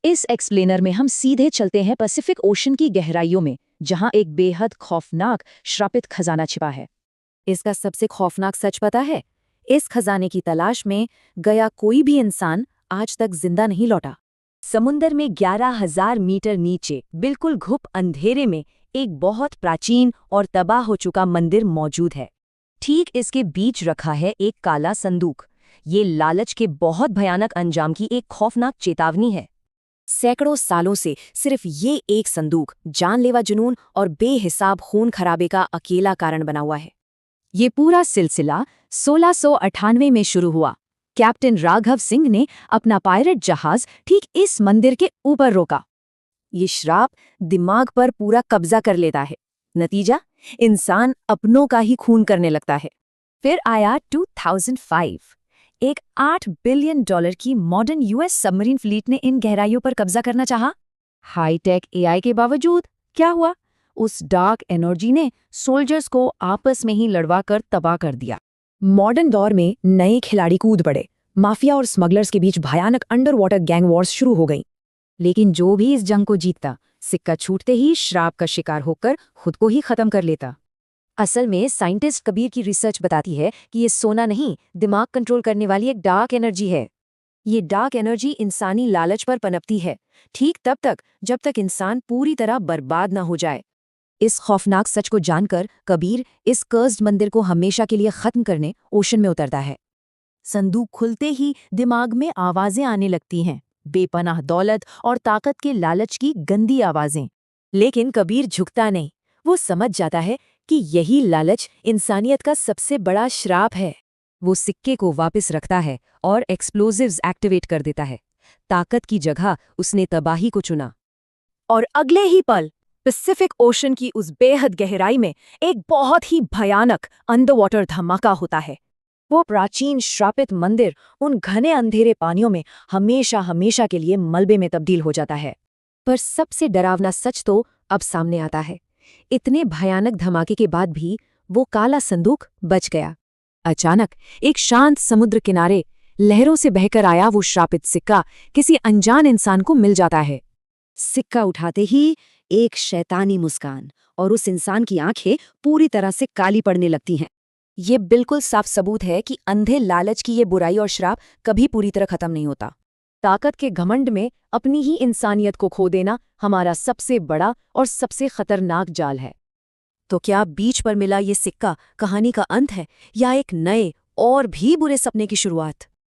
इस एक्सप्लेनर में हम सीधे चलते हैं पैसिफिक ओशन की गहराइयों में, जहां एक बेहद खौफनाक श्रापित खजाना छिपा है। इसका सबसे खौफनाक सच पता है? इस खजाने की तलाश में गया कोई भी इंसान आज तक जिंदा नहीं लौटा। समुंदर में 11,000 मीटर नीचे, बिल्कुल घुप अंधेरे में, एक बहुत प्राचीन और तबाह हो चुका मंदिर मौजूद है। ठीक इसके बीच रखा है एक काला संदूक। ये लालच के बहुत भयानक अंजाम की एक खौफनाक चेतावनी है। सैकड़ों सालों से सिर्फ ये एक संदूक जानलेवा जुनून और बेहिसाब खून खराबे का अकेला कारण बना हुआ है। ये पूरा सिलसिला 1698 में शुरू हुआ। कैप्टन राघव सिंह ने अपना पायरेट जहाज ठीक इस मंदिर के ऊपर रोका। ये श्राप दिमाग पर पूरा कब्जा कर लेता है। नतीजा, इंसान अपनों का ही खून करने लगता है। फिर आया 2005। एक $8 बिलियन की मॉडर्न यूएस सबमरीन फ्लीट ने इन गहराइयों पर कब्जा करना चाहा। हाईटेक एआई के बावजूद क्या हुआ? उस डार्क एनर्जी ने सोल्जर्स को आपस में ही लड़वा कर तबाह कर दिया। मॉडर्न दौर में नए खिलाड़ी कूद पड़े। माफिया और स्मगलर्स के बीच भयानक अंडर वाटर गैंग वॉर्स शुरू हो गई। लेकिन जो भी इस जंग को जीतता, सिक्का छूटते ही श्राप का शिकार होकर खुद को ही खत्म कर लेता। असल में साइंटिस्ट कबीर की रिसर्च बताती है कि ये सोना नहीं, दिमाग कंट्रोल करने वाली एक डार्क एनर्जी है। ये डार्क एनर्जी इंसानी लालच पर पनपती है, ठीक तब तक जब तक इंसान पूरी तरह बर्बाद न हो जाए। इस खौफनाक सच को जानकर कबीर इस कर्स्ड मंदिर को हमेशा के लिए खत्म करने ओशन में उतरता है। संदूक खुलते ही दिमाग में आवाजें आने लगती हैं, बेपनाह दौलत और ताकत के लालच की गंदी आवाजें। लेकिन कबीर झुकता नहीं। वो समझ जाता है कि यही लालच इंसानियत का सबसे बड़ा श्राप है। वो सिक्के को वापस रखता है और एक्सप्लोजिव्स एक्टिवेट कर देता है। ताकत की जगह उसने तबाही को चुना। और अगले ही पल पैसिफिक ओशन की उस बेहद गहराई में एक बहुत ही भयानक अंडरवाटर धमाका होता है। वो प्राचीन श्रापित मंदिर उन घने अंधेरे पानियों में हमेशा हमेशा के लिए मलबे में तब्दील हो जाता है। पर सबसे डरावना सच तो अब सामने आता है। इतने भयानक धमाके के बाद भी वो काला संदूक बच गया। अचानक एक शांत समुद्र किनारे लहरों से बहकर आया वो श्रापित सिक्का किसी अनजान इंसान को मिल जाता है। सिक्का उठाते ही एक शैतानी मुस्कान, और उस इंसान की आंखें पूरी तरह से काली पड़ने लगती हैं। ये बिल्कुल साफ सबूत है कि अंधे लालच की ये बुराई और श्राप कभी पूरी तरह खत्म नहीं होता। ताकत के घमंड में अपनी ही इंसानियत को खो देना हमारा सबसे बड़ा और सबसे खतरनाक जाल है। तो क्या बीच पर मिला ये सिक्का कहानी का अंत है, या एक नए और भी बुरे सपने की शुरुआत?